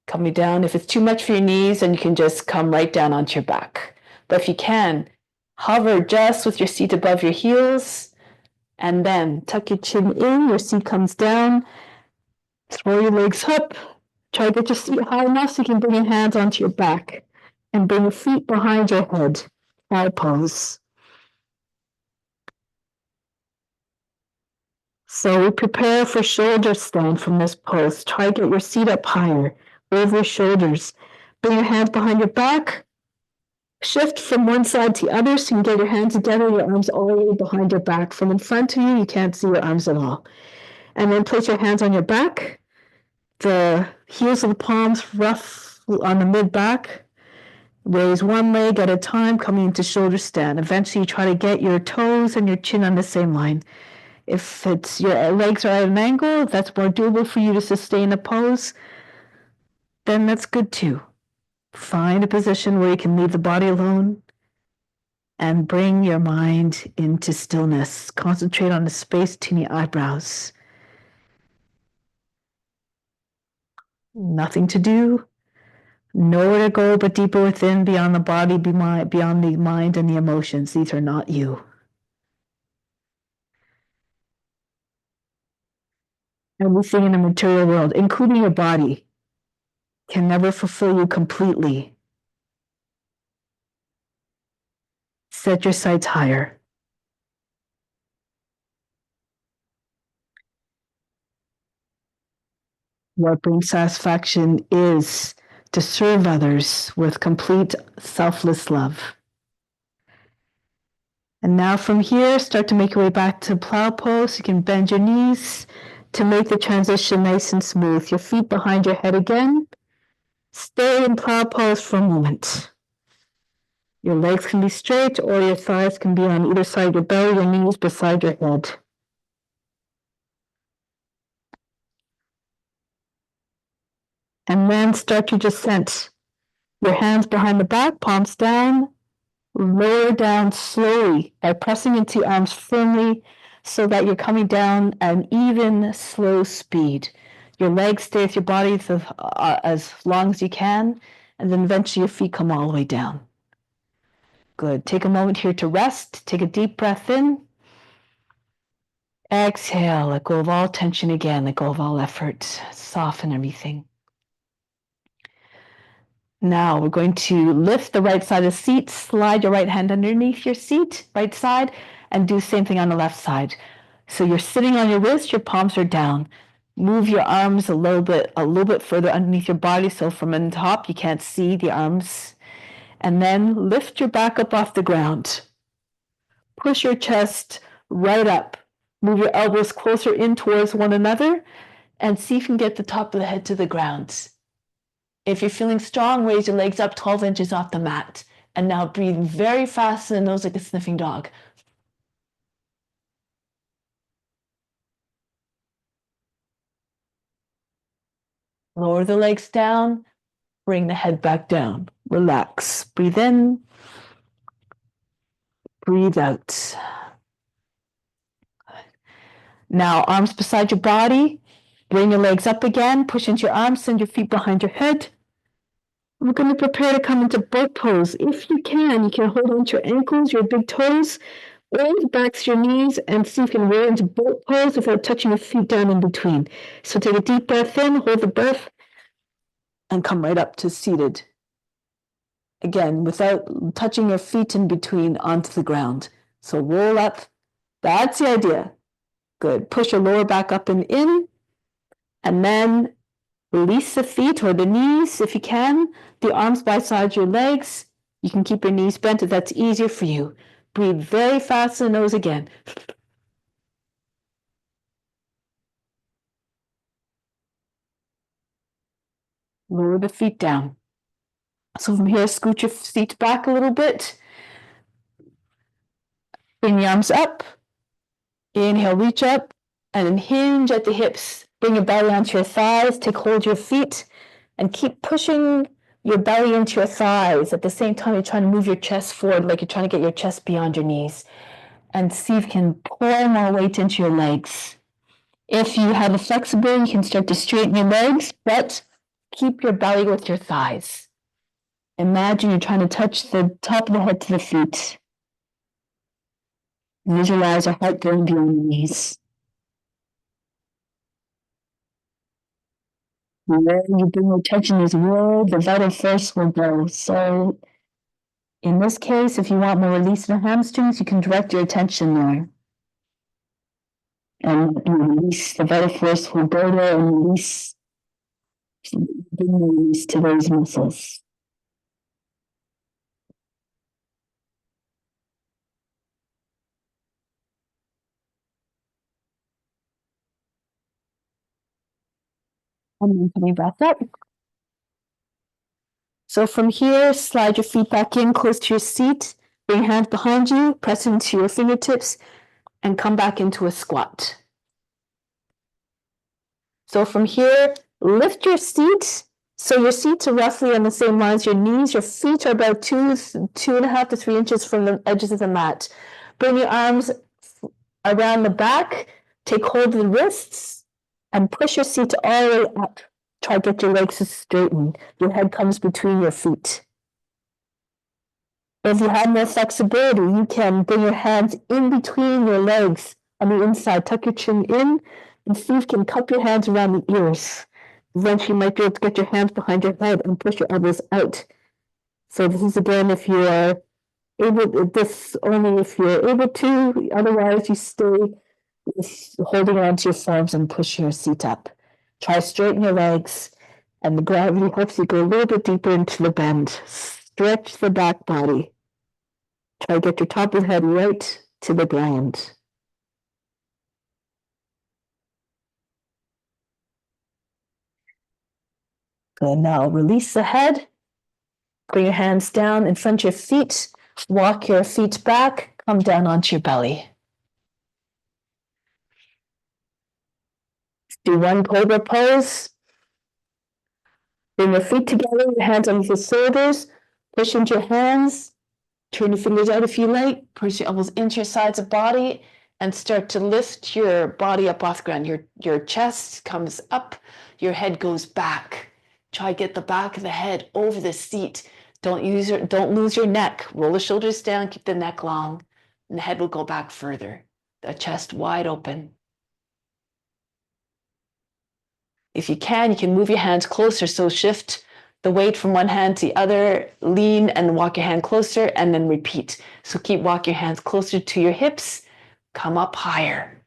Coming down. If it's too much for your knees, then you can just come right down onto your back. But if you can, hover just with your seat above your heels, and then tuck your chin in, your seat comes down, throw your legs up, try to get your seat high enough so you can bring your hands onto your back, and bring your feet behind your head. Cow pose. So we prepare for shoulder stand from this pose. Try to get your seat up higher, over your shoulders. Bring your hands behind your back. Shift from one side to the other so you can get your hands together, your arms all the way behind your back. From in front of you, you can't see your arms at all. And then place your hands on your back. The heels of the palms rough on the mid-back. Raise one leg at a time, coming into shoulder stand. Eventually, you try to get your toes and your chin on the same line. If it's your legs are at an angle, if that's more doable for you to sustain a pose, then that's good too. Find a position where you can leave the body alone and bring your mind into stillness. Concentrate on the space between the eyebrows. Nothing to do. Nowhere to go but deeper within, beyond the body, beyond the mind and the emotions. These are not you. Everything in the material world, including your body, can never fulfill you completely. Set your sights higher. What brings satisfaction is to serve others with complete selfless love. And now from here, start to make your way back to plow pose. You can bend your knees to make the transition nice and smooth. Your feet behind your head again. Stay in plow pose for a moment. Your legs can be straight or your thighs can be on either side of your belly, your knees beside your head. And then start your descent. Your hands behind the back, palms down. Lower down slowly by pressing into your arms firmly so that you're coming down at an even, slow speed. Your legs stay with your body as long as you can, and then eventually your feet come all the way down. Good. Take a moment here to rest. Take a deep breath in. Exhale. Let go of all tension again. Let go of all effort. Soften everything. Now we're going to lift the right side of the seat, slide your right hand underneath your seat, right side, and do the same thing on the left side. So you're sitting on your wrist, your palms are down. Move your arms a little bit further underneath your body, so from the top you can't see the arms. And then lift your back up off the ground. Push your chest right up. Move your elbows closer in towards one another, and see if you can get the top of the head to the ground. If you're feeling strong, raise your legs up 12 inches off the mat. And now breathe very fast in the nose like a sniffing dog. Lower the legs down. Bring the head back down. Relax. Breathe in. Breathe out. Now, arms beside your body. Bring your legs up again. Push into your arms. Send your feet behind your head. We're going to prepare to come into boat pose. If you can hold on to your ankles, your big toes, or the backs of your knees, and see if you can roll into boat pose without touching your feet down in between. So take a deep breath in, hold the breath, and come right up to seated. Again, without touching your feet in between onto the ground. So roll up. That's the idea. Good. Push your lower back up and in, and then release the feet or the knees if you can. The arms by side your legs. You can keep your knees bent if that's easier for you. Breathe very fast in the nose again. Lower the feet down. So from here, scoot your feet back a little bit. Bring the arms up. Inhale, reach up. And then hinge at the hips. Bring your belly onto your thighs. Take hold of your feet and keep pushing your belly into your thighs. At the same time, you're trying to move your chest forward, like you're trying to get your chest beyond your knees. And see if you can pour more weight into your legs. If you have a flexibility, you can start to straighten your legs, but keep your belly with your thighs. Imagine you're trying to touch the top of the head to the feet. Visualize your heart going beyond the knees. Where you bring your attention is where the vital force will go. So in this case, if you want more release in the hamstrings, you can direct your attention there. And release, the vital force will go there and release, bring the release to those muscles. And then coming back up. So from here, slide your feet back in close to your seat, bring your hands behind you, press into your fingertips, and come back into a squat. So from here, lift your seat. So your seats are roughly on the same line as your knees. Your feet are about 2.5 to 3 inches from the edges of the mat. Bring your arms around the back, take hold of the wrists, and push your seat all the way up. Try to get your legs to straighten. Your head comes between your feet. If you have more flexibility, you can bring your hands in between your legs on the inside. Tuck your chin in, and see if you can cup your hands around the ears. Eventually, you might be able to get your hands behind your head and push your elbows out. So this is again if you are able. This only if you're able to. Otherwise, you stay holding on to your forearms and push your seat up. Try to straighten your legs, and the gravity helps you go a little bit deeper into the bend. Stretch the back body. Try to get your top of the head right to the ground. Good. Now release the head. Bring your hands down in front of your feet. Walk your feet back. Come down onto your belly. Do one cobra pose. Bring your feet together, your hands on your shoulders. Push into your hands. Turn your fingers out if you like. Push your elbows into your sides of body and start to lift your body up off the ground. Your chest comes up, your head goes back. Try to get the back of the head over the seat. Don't lose your neck. Roll the shoulders down, keep the neck long, and the head will go back further. The chest wide open. If you can move your hands closer. So shift the weight from one hand to the other, lean and walk your hand closer, and then repeat. So keep walking your hands closer to your hips, come up higher.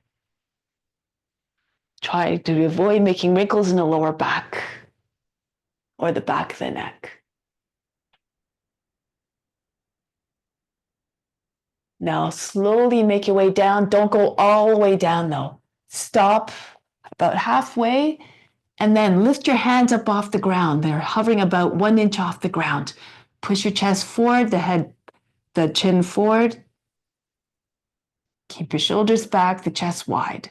Try to avoid making wrinkles in the lower back or the back of the neck. Now slowly make your way down. Don't go all the way down though. Stop about halfway and then lift your hands up off the ground. They're hovering about 1 inch off the ground. Push your chest forward, the chin forward. Keep your shoulders back, the chest wide.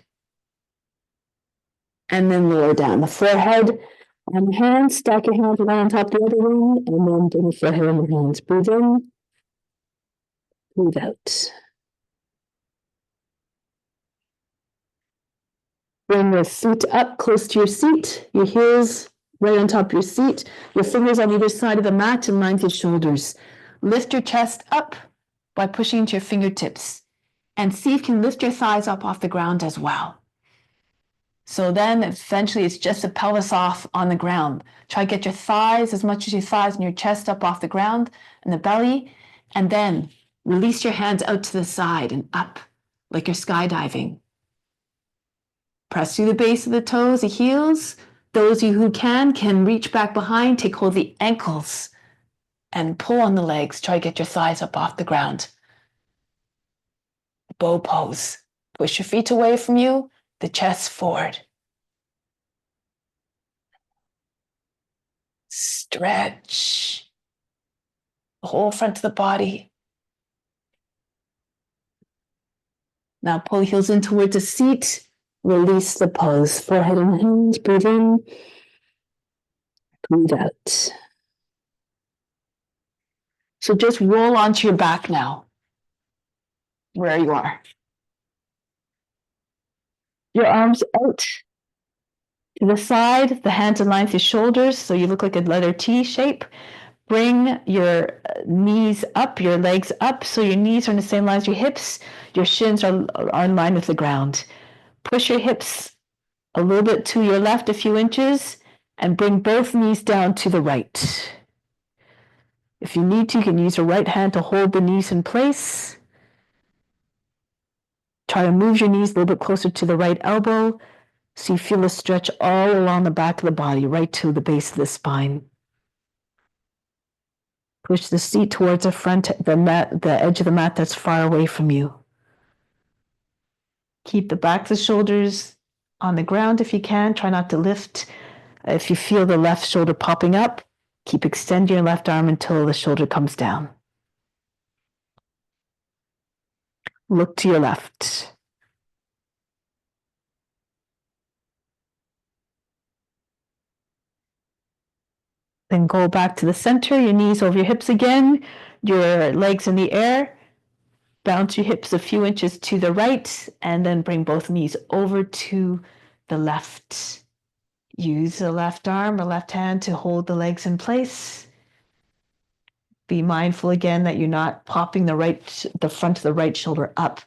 And then lower down the forehead on the hands. Stack your hands one on top of the other one, and then bring the forehead on the hands. Breathe in, breathe out. Bring your feet up close to your seat, your heels right on top of your seat, your fingers on either side of the mat in line with your shoulders. Lift your chest up by pushing into your fingertips, and see if you can lift your thighs up off the ground as well. So then eventually it's just the pelvis off on the ground. Try to get your thighs, as much as your thighs and your chest up off the ground and the belly, and then release your hands out to the side and up like you're skydiving. Press through the base of the toes, the heels. Those of you who can reach back behind, take hold of the ankles and pull on the legs. Try to get your thighs up off the ground. Bow pose. Push your feet away from you, the chest forward. Stretch the whole front of the body. Now pull the heels in towards the seat. Release the pose. Forehead and hands. Breathe in. Breathe out. So just roll onto your back now, where you are. Your arms out to the side, the hands in line with your shoulders, so you look like a letter T shape. Bring your knees up, your legs up, so your knees are in the same line as your hips. Your shins are in line with the ground. Push your hips a little bit to your left, a few inches, and bring both knees down to the right. If you need to, you can use your right hand to hold the knees in place. Try to move your knees a little bit closer to the right elbow so you feel a stretch all along the back of the body, right to the base of the spine. Push the seat towards the front, the mat, the edge of the mat that's far away from you. Keep the back of the shoulders on the ground if you can. Try not to lift. If you feel the left shoulder popping up, keep extending your left arm until the shoulder comes down. Look to your left. Then go back to the center, your knees over your hips again, your legs in the air. Bounce your hips a few inches to the right, and then bring both knees over to the left. Use the left arm or left hand to hold the legs in place. Be mindful again that you're not popping the front of the right shoulder up.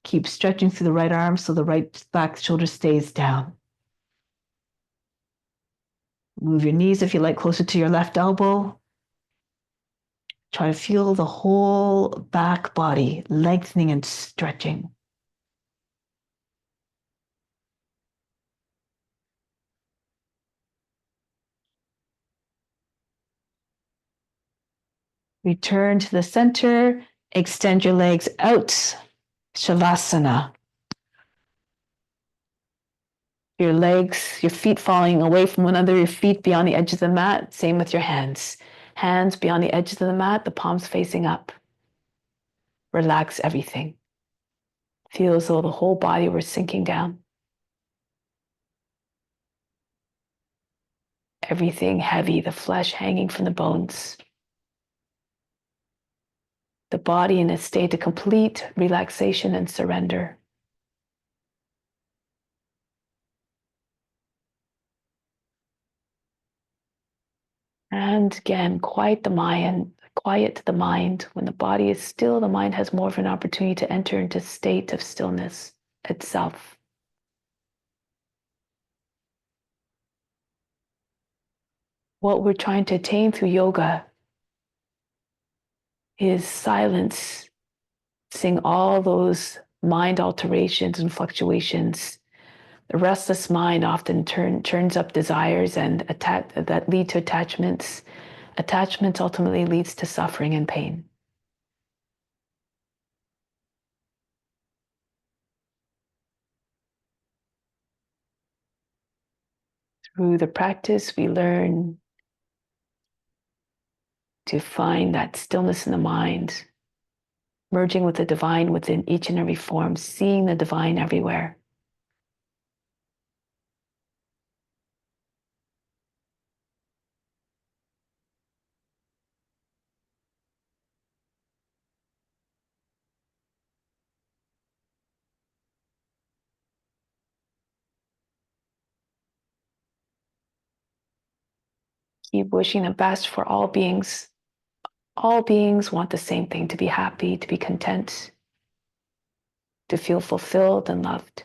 Keep stretching through the right arm so the right back shoulder stays down. Move your knees if you like closer to your left elbow. Try to feel the whole back body lengthening and stretching. Return to the center. Extend your legs out. Shavasana. Your legs, your feet falling away from one another, your feet beyond the edge of the mat. Same with your hands. Hands beyond the edges of the mat, the palms facing up. Relax everything. Feel as though the whole body were sinking down. Everything heavy, the flesh hanging from the bones. The body in a state of complete relaxation and surrender. And again, quiet the mind. Quiet the mind. When the body is still, the mind has more of an opportunity to enter into a state of stillness itself. What we're trying to attain through yoga is silence, seeing all those mind alterations and fluctuations. The restless mind often turns up desires and that lead to attachments. Attachments ultimately leads to suffering and pain. Through the practice, we learn to find that stillness in the mind, merging with the divine within each and every form, seeing the divine everywhere. Keep wishing the best for all beings. All beings want the same thing, to be happy, to be content, to feel fulfilled and loved.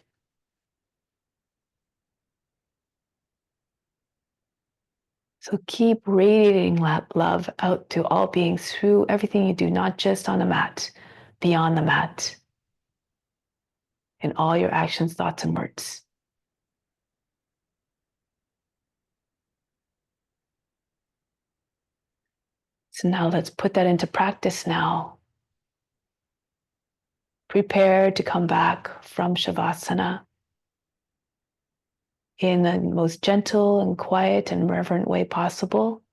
So keep radiating love out to all beings through everything you do, not just on the mat, beyond the mat, in all your actions, thoughts, and words. So now let's put that into practice now. Prepare to come back from Shavasana in the most gentle and quiet and reverent way possible.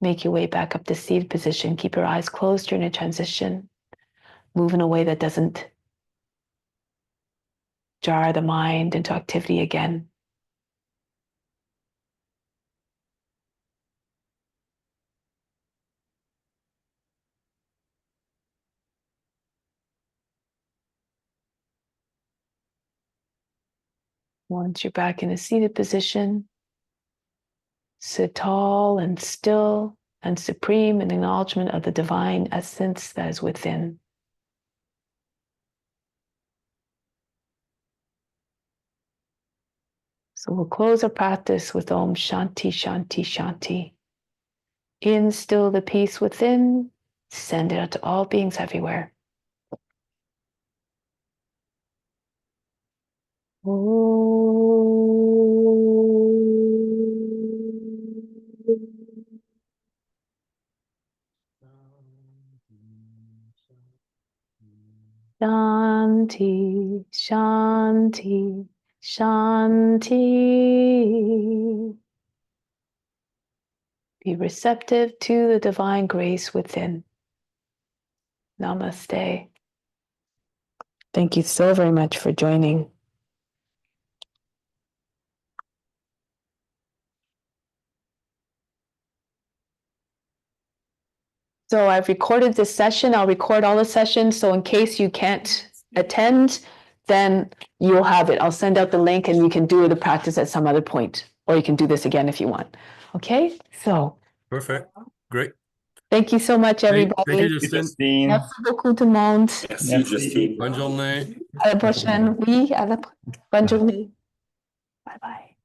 Make your way back up to seated position. Keep your eyes closed during a transition. Move in a way that doesn't jar the mind into activity again. Once you're back in a seated position, sit tall and still and supreme in acknowledgement of the divine essence that is within. So we'll close our practice with Om Shanti, Shanti, Shanti. Instill the peace within, send it out to all beings everywhere. Shanti, Shanti, Shanti. Be receptive to the divine grace within. Namaste. Thank you so very much for joining. So I've recorded this session. I'll record all the sessions. So in case you can't attend, then you'll have it. I'll send out the link and you can do the practice at some other point, or you can do this again if you want. Okay, so. Perfect. Great. Thank you so much, everybody. Thank you, Justine. Merci beaucoup tout le monde. Merci, Justine. Bonne journée. À la prochaine. Oui, bonne journée. Bye bye.